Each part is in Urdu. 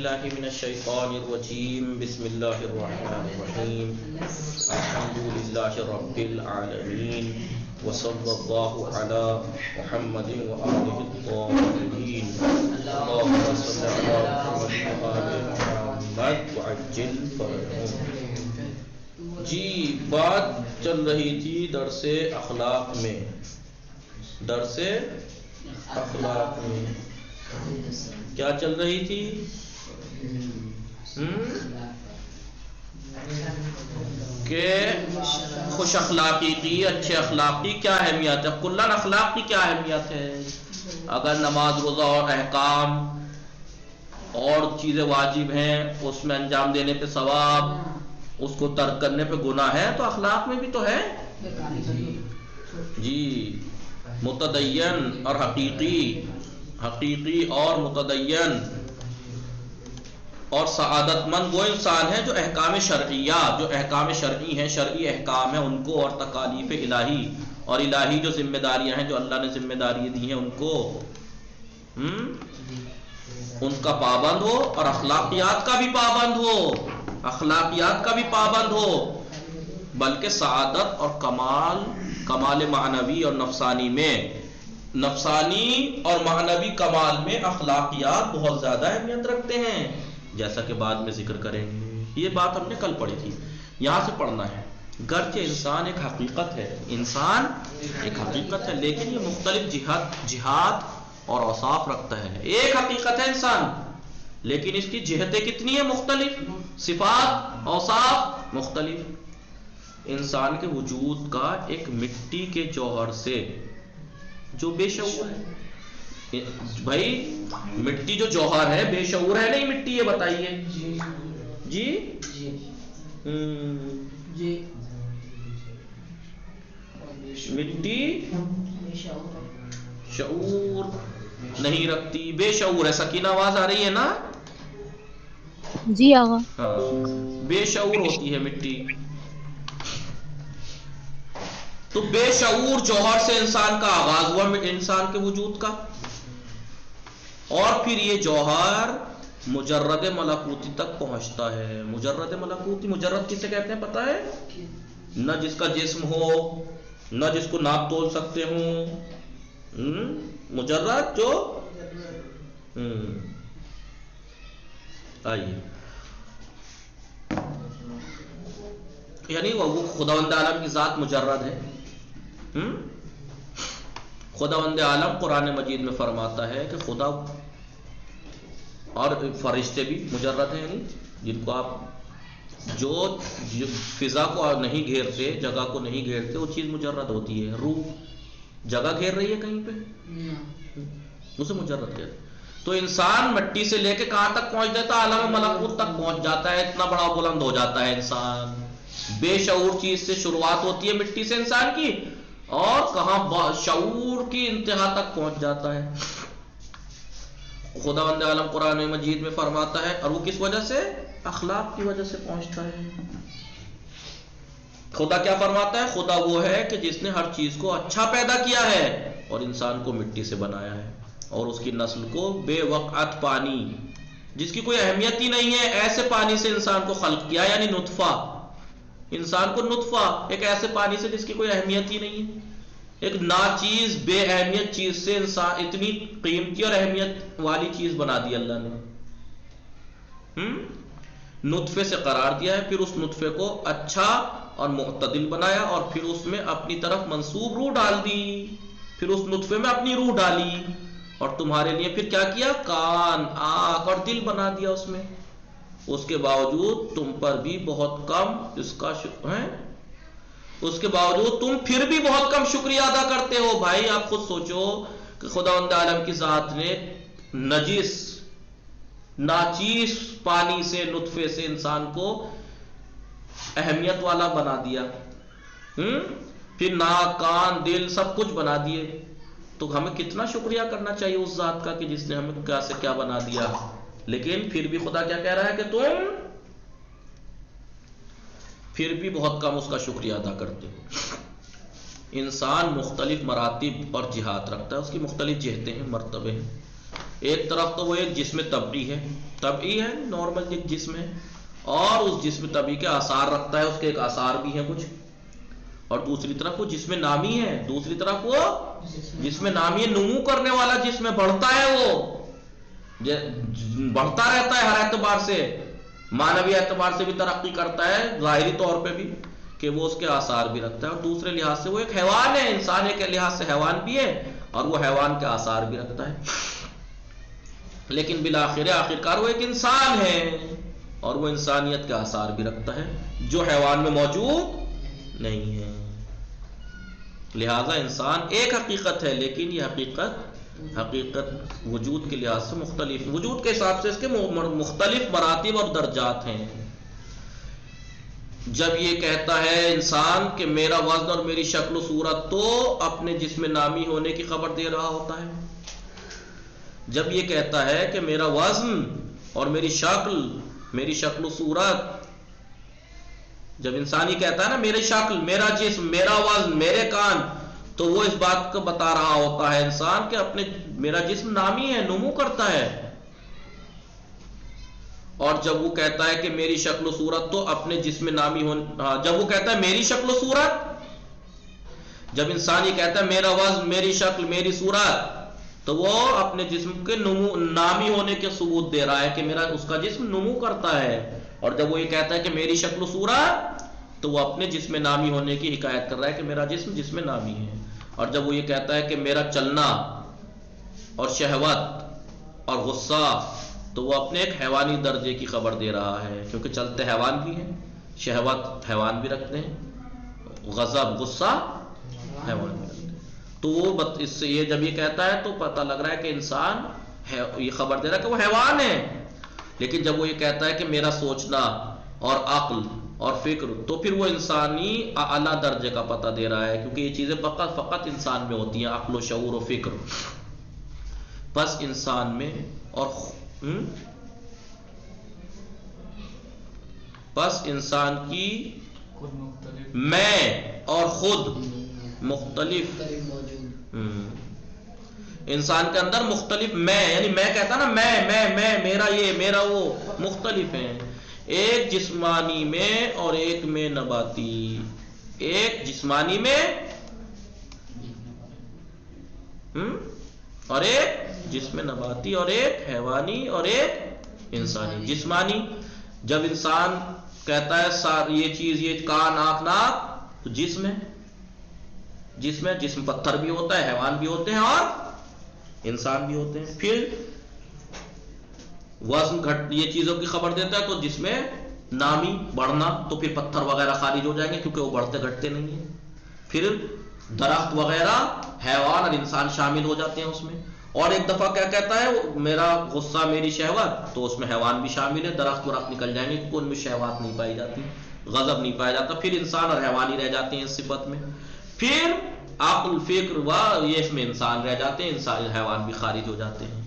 باللہ من الشیطان الرجیم بسم اللہ الرحمن الرحیم الحمد للہ رب العالمین وصلی اللہ علی محمد وآلہ الطاہرین اللہم صل علی محمد وآل محمد وعجل فرجهم۔ جی بات چل رہی تھی درس اخلاق میں، درس اخلاق میں کیا چل رہی تھی؟ کہ خوش اخلاقی کی، اچھے اخلاق کی کیا اہمیت ہے، کلن اخلاق کی کیا اہمیت ہے۔ اگر نماز روزہ اور احکام اور چیزیں واجب ہیں اس میں انجام دینے پہ ثواب، اس کو ترک کرنے پہ گناہ ہے، تو اخلاق میں بھی تو ہے جی۔ متدین اور حقیقی اور متدین اور سعادت مند وہ انسان ہے جو احکام شرعیات، جو احکام شرعی ہیں، شرعی احکام ہیں ان کو، اور تکالیف الہی اور الہی جو ذمہ داریاں ہیں جو اللہ نے ذمہ داری دی ہیں ان کو ان کا پابند ہو، اور اخلاقیات کا بھی پابند ہو، اخلاقیات کا بھی پابند ہو، بلکہ سعادت اور کمال معنوی اور نفسانی میں، نفسانی اور معنوی کمال میں اخلاقیات بہت زیادہ اہمیت رکھتے ہیں، جیسا کہ بعد میں ذکر کریں گے۔ یہ بات ہم نے کل پڑھی تھی، یہاں سے پڑھنا ہے۔ گرچہ انسان ایک حقیقت ہے، انسان ایک حقیقت ہے، لیکن یہ مختلف جہات اور اوصاف رکھتا ہے۔ ایک حقیقت ہے انسان، لیکن اس کی جہتیں کتنی ہیں؟ مختلف، صفات اوصاف مختلف۔ انسان کے وجود کا ایک مٹی کے جوہر سے جو بے شعور ہے، بھائی مٹی جو جوہر ہے بے شعور ہے نہیں مٹی، یہ بتائیے جی مٹی شعور نہیں رکھتی، بے شعور ہے۔ سکینہ آواز آ رہی ہے نا؟ جی آقا۔ ہاں، بے شعور ہوتی ہے مٹی۔ تو بے شعور جوہر سے انسان کا آغاز ہوا، انسان کے وجود کا، اور پھر یہ جوہر مجرد ملکوتی تک پہنچتا ہے۔ مجرد ملکوتی، مجرد کسے کہتے ہیں پتہ ہے؟ نہ جس کا جسم ہو، نہ جس کو ناپ تول سکتے ہوں، مجرد جو آئیے یعنی وہ خداوند عالم کی ذات مجرد ہے۔ خداوند عالم قرآن مجید میں فرماتا ہے کہ خدا اور فرشتے بھی مجرد ہیں، یعنی جن کو آپ جو فضا کو نہیں گھیرتے، جگہ کو نہیں گھیرتے، وہ چیز مجرد ہوتی ہے۔ روح جگہ گھیر رہی ہے کہیں پہ، اسے مجرد کہتے ہیں۔ تو انسان مٹی سے لے کے کہاں تک پہنچ جاتا ہے؟ عالم ملکوت تک پہنچ جاتا ہے، اتنا بڑا بلند ہو جاتا ہے انسان۔ بے شعور چیز سے شروعات ہوتی ہے مٹی سے انسان کی، اور کہاں شعور کی انتہا تک پہنچ جاتا ہے۔ خداوند عالم قرآن مجید میں فرماتا ہے، اور وہ کس وجہ سے؟ اخلاق کی وجہ سے پہنچتا ہے۔ خدا کیا فرماتا ہے؟ خدا وہ ہے کہ جس نے ہر چیز کو اچھا پیدا کیا ہے اور انسان کو مٹی سے بنایا ہے، اور اس کی نسل کو بے وقعت پانی، جس کی کوئی اہمیت ہی نہیں ہے، ایسے پانی سے انسان کو خلق کیا، یعنی نطفہ، انسان کو نطفہ، ایک ایسے پانی سے جس کی کوئی اہمیت ہی نہیں ہے، ایک ناچیز بے اہمیت چیز سے انسان اتنی قیمتی اور اہمیت والی چیز بنا دی اللہ نے۔ نطفے سے قرار دیا ہے، پھر اس نطفے کو اچھا اور معتدل بنایا، اور پھر اس میں اپنی طرف منسوب روح ڈال دی، پھر اس نطفے میں اپنی روح ڈالی، اور تمہارے لیے پھر کیا کیا؟ کان، آنکھ اور دل بنا دیا اس میں۔ اس کے باوجود تم پر بھی بہت کم اس کا ہے، اس کے باوجود تم پھر بھی بہت کم شکریہ ادا کرتے ہو۔ بھائی آپ خود سوچو کہ خداوند عالم کی ذات نے نجس ناچیز پانی سے، نطفے سے انسان کو اہمیت والا بنا دیا، پھر ناک، کان، دل سب کچھ بنا دیے، تو ہمیں کتنا شکریہ کرنا چاہیے اس ذات کا کہ جس نے ہمیں کیا سے کیا بنا دیا۔ لیکن پھر بھی خدا کیا کہہ رہا ہے کہ تم پھر بھی بہت کم اس کا شکریہ ادا کرتے ہو۔ انسان مختلف مراتب اور جہات رکھتا ہے، اس کی مختلف جہتیں ہیں، مرتبے ہیں۔ ایک طرف تو وہ ایک جسم طبعی ہے نارمل ایک جسم ہے، اور اس جسم طبعی کے آثار رکھتا ہے، اس کے ایک آثار بھی ہیں کچھ، اور دوسری طرف وہ جسم نامی ہے، دوسری طرف وہ جسم نامی ہے، نمو کرنے والا جسم ہے، بڑھتا ہے، وہ بڑھتا رہتا ہے ہر اعتبار سے، معنوی اعتبار سے بھی ترقی کرتا ہے، ظاہری طور پہ بھی کہ وہ اس کے آثار بھی رکھتا ہے، اور دوسرے لحاظ سے وہ ایک حیوان ہے، انسان ایک لحاظ سے حیوان بھی ہے اور وہ حیوان کے آثار بھی رکھتا ہے، لیکن آخرکار وہ ایک انسان ہے اور وہ انسانیت کے آثار بھی رکھتا ہے جو حیوان میں موجود نہیں ہے۔ لہذا انسان ایک حقیقت ہے، لیکن یہ حقیقت وجود کے لحاظ سے مختلف، وجود کے حساب سے اس کے مختلف مراتب اور درجات ہیں۔ جب یہ کہتا ہے انسان کہ میرا وزن اور میری شکل و صورت، تو اپنے جسم نامی ہونے کی خبر دے رہا ہوتا ہے۔ جب یہ کہتا ہے کہ میرا وزن اور میری شکل و صورت، جب انسان یہ کہتا ہے نا میری شکل، میرا جسم، میرا وزن، میرے کان، تو وہ اس بات کو بتا رہا ہوتا ہے انسان کہ اپنے میرا جسم نامی ہے، نمو کرتا ہے، اور جب وہ کہتا ہے کہ میری شکل و صورت، تو اپنے جسم نامی جب وہ کہتا ہے میری شکل و صورت، جب انسان یہ کہتا ہے میرا وزن، میری شکل، میری صورت، تو وہ اپنے جسم کے نامی ہونے کے ثبوت دے رہا ہے کہ اس کا جسم نمو کرتا ہے، اور جب وہ یہ کہتا ہے کہ میری شکل و صورت، تو وہ اپنے جسم نامی ہونے کی حکایت کر رہا ہے کہ میرا جسم نامی ہے، اور جب وہ یہ کہتا ہے کہ میرا چلنا اور شہوت اور غصہ، تو وہ اپنے ایک حیوانی درجے کی خبر دے رہا ہے، کیونکہ چلتے حیوان بھی ہیں، شہوت حیوان بھی رکھتے ہیں، غضب غصہ حیوان بھی رکھتے ہیں، تو وہ اس سے یہ جب یہ کہتا ہے تو پتہ لگ رہا ہے کہ انسان یہ خبر دے رہا ہے کہ وہ حیوان ہے، لیکن جب وہ یہ کہتا ہے کہ میرا سوچنا اور عقل اور فکر، تو پھر وہ انسانی اعلیٰ درجے کا پتہ دے رہا ہے، کیونکہ یہ چیزیں فقط انسان میں ہوتی ہیں، عقل و شعور و فکر، بس انسان میں اور بس انسان کی میں اور خود مختلف، انسان کے اندر مختلف میں، یعنی میں کہتا نا میں میرا یہ میرا وہ، مختلف ہیں، ایک جسمانی میں اور ایک میں نباتی، ایک جسمانی میں اور ایک جسم نباتی، اور ایک حیوانی اور ایک انسانی۔ جسمانی، جب انسان کہتا ہے یہ چیز، یہ کان آنکھ ناک، تو جسم ہے، جسم پتھر بھی ہوتا ہے، حیوان بھی ہوتے ہیں اور انسان بھی ہوتے ہیں۔ پھر وزن یہ چیزوں کی خبر دیتا ہے، تو جسم نامی بڑھنا، تو پھر پتھر وغیرہ خارج ہو جائیں گے کیونکہ وہ بڑھتے گھٹتے نہیں ہیں۔ پھر درخت وغیرہ، حیوان اور انسان شامل ہو جاتے ہیں اس میں۔ اور ایک دفعہ کیا کہتا ہے، میرا غصہ میری شہوت، تو اس میں حیوان بھی شامل ہے، درخت ورخت نکل جائیں گے کیونکہ ان میں شہوات نہیں پائی جاتی، غضب نہیں پایا جاتا، پھر انسان اور حیوان ہی رہ جاتے ہیں اس صفت میں۔ پھر عقل فکر یہ اس میں انسان رہ جاتے ہیں، انسان حیوان بھی خارج ہو جاتے ہیں،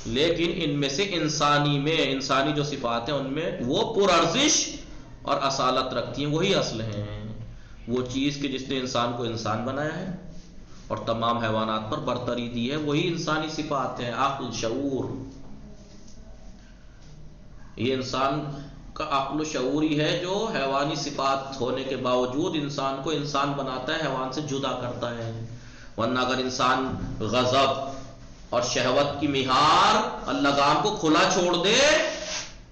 لیکن ان میں سے انسانی جو صفات ہیں ان میں وہ پرارزش اور اصالت رکھتی ہیں، وہی اصل ہیں، وہ چیز کہ جس نے انسان کو انسان بنایا ہے اور تمام حیوانات پر برتری دی ہے، وہی انسانی صفات ہیں، عقل شعور۔ یہ انسان کا عقل و شعور ہی ہے جو حیوانی صفات ہونے کے باوجود انسان کو انسان بناتا ہے، حیوان سے جدا کرتا ہے، ورنہ اگر انسان غضب اور شہوت کی مہار اور لگام کو کھلا چھوڑ دے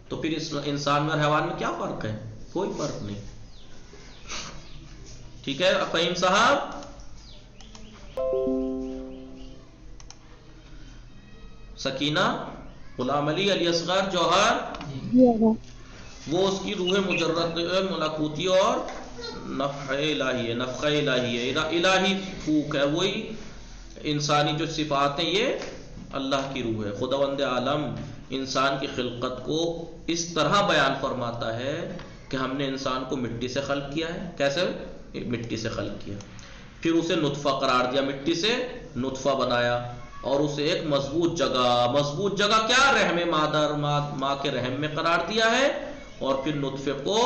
تو پھر اس انسان میں اور حیوان میں کیا فرق ہے؟ کوئی فرق نہیں۔ ٹھیک ہے فہیم صاحب؟ سکینہ، غلام علی، علی اصغر، جوہر، وہ اس کی روح مجرد ملکوتی اور نفخہ الہی ہے، الہی پھوک ہے، وہی انسانی جو صفات ہیں یہ اللہ کی روح ہے۔ خداوند عالم انسان کی خلقت کو اس طرح بیان فرماتا ہے کہ ہم نے انسان کو مٹی سے خلق کیا ہے۔ کیسے؟ مٹی سے خلق کیا، پھر اسے نطفہ قرار دیا، مٹی سے نطفہ بنایا، اور اسے ایک مضبوط جگہ کیا؟ رحم مادر، ماں کے رحم میں قرار دیا ہے، اور پھر نطفے کو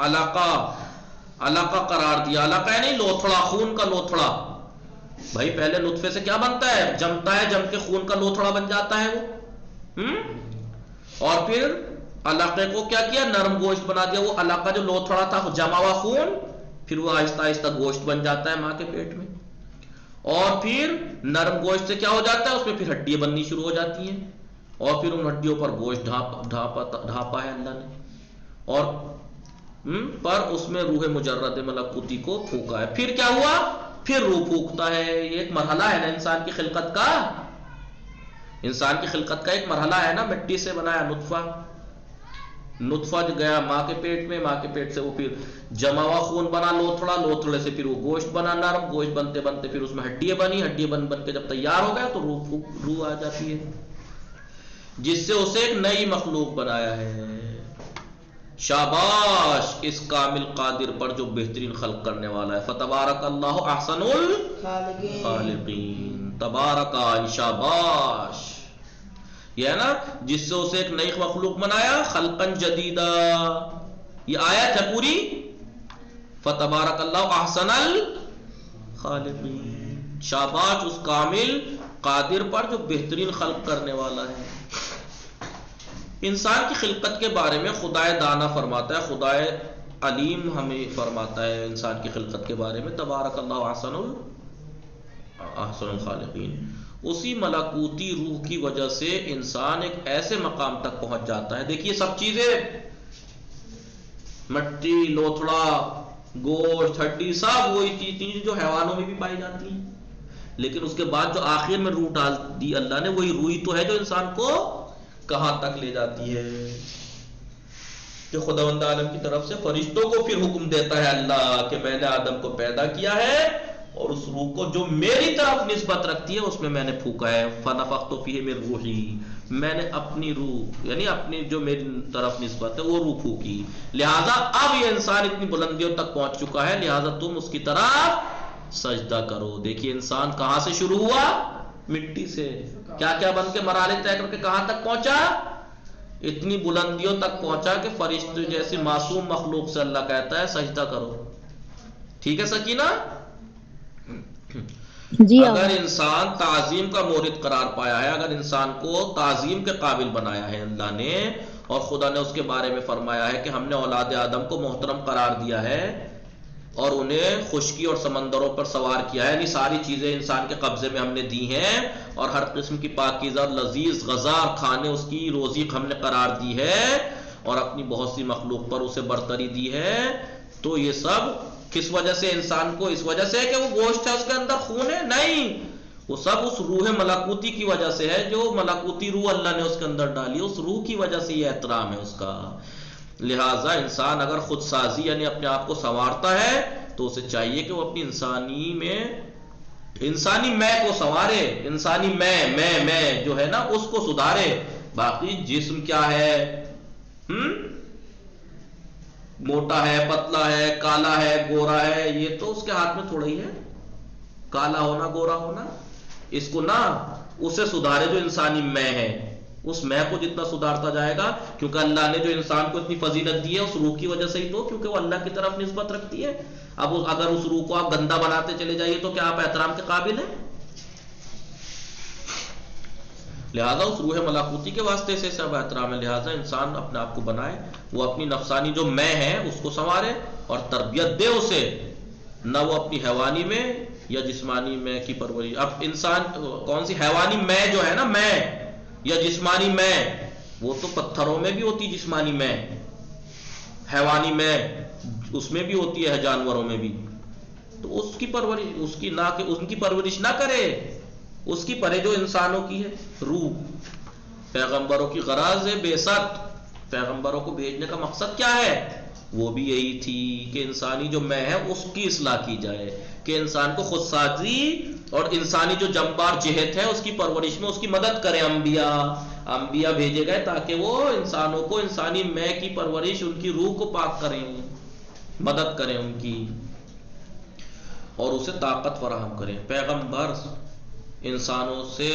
علاقہ قرار دیا، علاقہ یعنی لوتھڑا، خون کا لوتھڑا، بھائی پہلے نطفے سے کیا بنتا ہے؟ جمتا ہے، جم کے خون کا لوتھڑا بن جاتا ہے وہ، اور پھر علاقے کو کیا کیا؟ نرم گوشت بنا دیا. وہ علاقہ جو لوتھڑا تھا جما ہوا خون، پھر وہ آہستہ آہستہ گوشت بن جاتا ہے ماں کے پیٹ میں، اور پھر نرم گوشت سے کیا ہو جاتا ہے؟ اس میں پھر ہڈیاں بننی شروع ہو جاتی ہیں، اور پھر ان ہڈیوں پر گوشت ڈھانپا ہے اللہ نے، اور پر اس میں روح مجرد ملکوتی کو پھونکا ہے. پھر کیا ہوا؟ پھر روح پھونکتا ہے. یہ ایک مرحلہ ہے نا انسان کی خلقت کا، انسان کی خلقت کا ایک مرحلہ ہے نا. مٹی سے بنایا نطفہ، نطفہ جو گیا ماں کے پیٹ میں، ماں کے پیٹ سے وہ پھر جما ہوا خون بنا لوتھڑا، لوتھڑے سے پھر وہ گوشت بنا نرم، گوشت بنتے بنتے پھر اس میں ہڈیاں بنی، ہڈیاں بن بن کے جب تیار ہو گیا تو روح آ جاتی ہے، جس سے اسے ایک نئی مخلوق بنایا ہے. شاباش اس کامل قادر پر جو بہترین خلق کرنے والا ہے. فتبارک اللہ احسن الخالقین. تبارک، شاباش، یہ ہے نا جس سے اسے ایک نئی مخلوق بنایا. خلقا جدیدا، یہ آیت ہے پوری. فتبارک اللہ احسن الخالقین. شاباش اس کامل قادر پر جو بہترین خلق کرنے والا ہے. انسان کی خلقت کے بارے میں خدائے دانا فرماتا ہے، خدائے علیم ہمیں فرماتا ہے انسان کی خلقت کے بارے میں. تبارک اللہ احسن الخالقین. اسی ملکوتی روح کی وجہ سے انسان ایک ایسے مقام تک پہنچ جاتا ہے. دیکھیے سب چیزیں، مٹی، لوتھڑا، گوشت، ہڈی، سب وہی چیزیں جو حیوانوں میں بھی پائی جاتی ہیں، لیکن اس کے بعد جو آخر میں روح ڈال دی اللہ نے، وہی روح تو ہے جو انسان کو کہاں تک لے جاتی ہے کہ خداوند عالم کی طرف سے فرشتوں کو پھر حکم دیتا ہے اللہ کہ میں نے آدم کو پیدا کیا ہے، اور اس روح کو جو میری طرف نسبت رکھتی ہے اس میں میں نے پھونکا ہے. فنفخت فیہ من روحی، میں نے اپنی روح یعنی اپنی جو میری طرف نسبت ہے وہ روح پھونکی. لہذا اب یہ انسان اتنی بلندیوں تک پہنچ چکا ہے، لہذا تم اس کی طرف سجدہ کرو. دیکھیے انسان کہاں سے شروع ہوا؟ مٹی سے. کیا کیا بن کے مراحل طے کر کے کہاں تک پہنچا؟ اتنی بلندیوں تک پہنچا کہ فرشتے جیسی معصوم مخلوق سے اللہ کہتا ہے سجدہ کرو. ٹھیک ہے سکینہ؟ جی اگر انسان تعظیم کا مورد قرار پایا ہے، اگر انسان کو تعظیم کے قابل بنایا ہے اللہ نے، اور خدا نے اس کے بارے میں فرمایا ہے کہ ہم نے اولاد آدم کو محترم قرار دیا ہے اور انہیں خشکی اور سمندروں پر سوار کیا ہے، یعنی ساری چیزیں انسان کے قبضے میں ہم نے دی ہیں، اور ہر قسم کی پاکیزہ اور لذیذ غذا اور کھانے اس کی روزی ہم نے قرار دی ہے، اور اپنی بہت سی مخلوق پر اسے برتری دی ہے. تو یہ سب کس وجہ سے انسان کو؟ اس وجہ سے کہ وہ گوشت ہے، اس کے اندر خون ہے؟ نہیں، وہ سب اس روح ملکوتی کی وجہ سے ہے، جو ملکوتی روح اللہ نے اس کے اندر ڈالی، اس روح کی وجہ سے یہ احترام ہے اس کا. لہٰذا انسان اگر خود سازی یعنی اپنے آپ کو سنوارتا ہے تو اسے چاہیے کہ وہ اپنی انسانی میں کو سنوارے، انسانی میں جو ہے نا اس کو سدھارے. باقی جسم کیا ہے، موٹا ہے، پتلا ہے، کالا ہے، گورا ہے، یہ تو اس کے ہاتھ میں تھوڑا ہی ہے کالا ہونا، گورا ہونا. اس کو نہ اسے سدھارے جو انسانی میں ہے، اس میں کو جتنا سدھارتا جائے گا، کیونکہ اللہ نے جو انسان کو اتنی فضیلت دی ہے اس روح کی وجہ سے ہی تو، کیونکہ وہ اللہ کی طرف نسبت رکھتی ہے. اب اگر اس روح کو آپ گندا بناتے چلے جائیے تو کیا آپ احترام کے قابل ہیں؟ لہذا اس روح ملکوتی کے واسطے سے سب احترام ہے. لہذا انسان اپنے آپ کو بنائے، وہ اپنی نفسانی جو میں ہے اس کو سنوارے اور تربیت دے اسے، نہ وہ اپنی حیوانی میں یا جسمانی میں کی پرورش. اب انسان کون سی حیوانی میں جو ہے نا میں یا جسمانی میں، وہ تو پتھروں میں بھی ہوتی جسمانی میں، حیوانی میں اس میں بھی ہوتی ہے، جانوروں میں بھی. تو اس کی پرورش اس کی نہ کہ ان کی پرورش نہ کرے، اس کی پرے جو انسانوں کی ہے روح. پیغمبروں کی غرض ہے بے شک، پیغمبروں کو بھیجنے کا مقصد کیا ہے؟ وہ بھی یہی تھی کہ انسانی جو میں ہے اس کی اصلاح کی جائے، کہ انسان کو خود سازی اور انسانی جو جمبار جہت ہے اس کی پرورش میں اس کی مدد کریں. انبیاء بھیجے گئے تاکہ وہ انسانوں کو انسانی میں کی پرورش، ان کی روح کو پاک کریں، مدد کریں ان کی، اور اسے طاقت فراہم کریں. پیغمبر انسانوں سے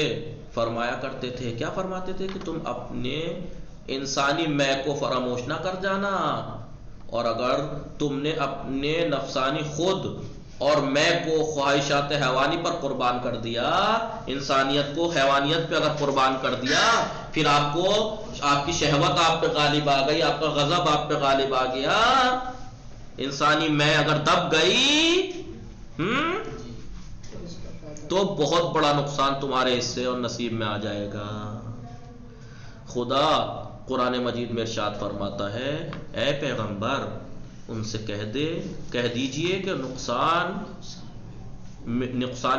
فرمایا کرتے تھے، کیا فرماتے تھے؟ کہ تم اپنے انسانی میں کو فراموش نہ کر جانا، اور اگر تم نے اپنے نفسانی خود اور میں کو خواہشات حیوانی پر قربان کر دیا، انسانیت کو حیوانیت پہ اگر قربان کر دیا، پھر آپ کو آپ کی شہوت آپ پہ غالب آ گئی، آپ کا غضب آپ پہ غالب آ گیا، انسانی میں اگر دب گئی تو بہت بڑا نقصان تمہارے حصے اور نصیب میں آ جائے گا۔ خدا قرآن مجید میں ارشاد فرماتا ہے، اے پیغمبر ان سے کہہ دیجئے کہ نقصان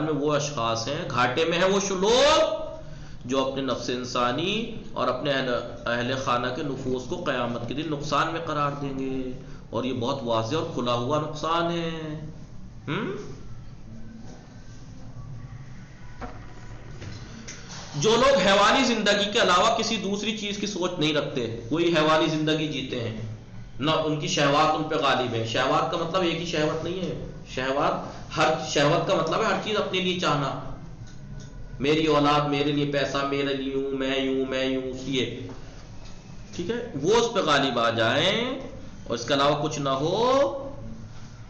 میں وہ اشخاص ہیں، گھاٹے میں ہیں وہ لوگ جو اپنے نفس انسانی اور اپنے اہل خانہ کے نفوس کو قیامت کے دن نقصان میں قرار دیں گے، اور یہ بہت واضح اور کھلا ہوا نقصان ہے۔ جو لوگ حیوانی زندگی کے علاوہ کسی دوسری چیز کی سوچ نہیں رکھتے، وہی حیوانی زندگی جیتے ہیں، نہ ان کی شہوات ان پہ غالب ہے۔ شہوات کا مطلب ایک ہی شہوت نہیں ہے، شہوت کا مطلب ہے ہر چیز اپنے لیے چاہنا، میری اولاد میرے لیے، پیسہ میرے لیے، میں یوں یہ، ٹھیک ہے، وہ اس پہ غالب آ جائیں اور اس کے علاوہ کچھ نہ ہو،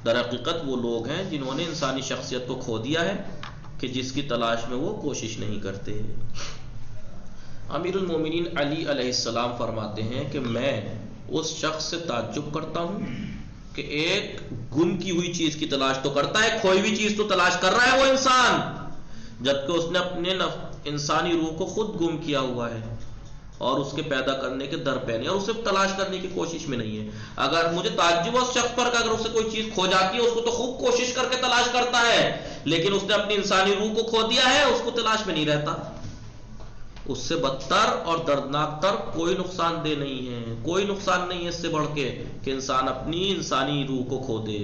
در حقیقت وہ لوگ ہیں جنہوں نے انسانی شخصیت کو کھو دیا ہے کہ جس کی تلاش میں وہ کوشش نہیں کرتے۔ امیر المومنین علی علیہ السلام فرماتے ہیں کہ میں اس شخص سے تعجب کرتا ہوں کہ ایک گم کی ہوئی چیز کی تلاش تو کرتا ہے، کھوئی ہوئی چیز تو تلاش کر رہا ہے وہ انسان، جبکہ اس نے اپنے انسانی روح کو خود گم کیا ہوا ہے اور اس کے پیدا کرنے کے در پہ نہیں، اور اسے تلاش کرنے کی کوشش میں نہیں ہے۔ اگر مجھے تعجب اس شخص پر کہ اگر اسے کوئی چیز کھو جاتی ہے اس کو تو خوب کوشش کر کے تلاش کرتا ہے، لیکن اس نے اپنی انسانی روح کو کھو دیا ہے، اس کو تلاش میں نہیں رہتا۔ اس سے بدتر اور دردناک تر کوئی نقصان دہ نہیں ہے، کوئی نقصان نہیں ہے اس سے بڑھ کے کہ انسان اپنی انسانی روح کو کھو دے،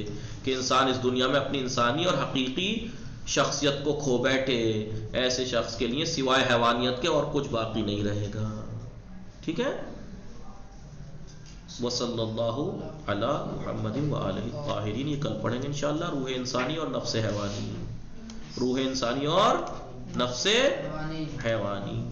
کہ انسان اس دنیا میں اپنی انسانی اور حقیقی شخصیت کو کھو بیٹھے۔ ایسے شخص کے لیے سوائے حیوانیت کے اور کچھ باقی نہیں رہے گا، ٹھیک ہے۔ وصلی اللہ علی محمد وآلہ الطاہرین، یہ کل پڑھیں گے انشاءاللہ، روح انسانی اور نفس حیوانی، روح انسانی اور نفس حیوانی۔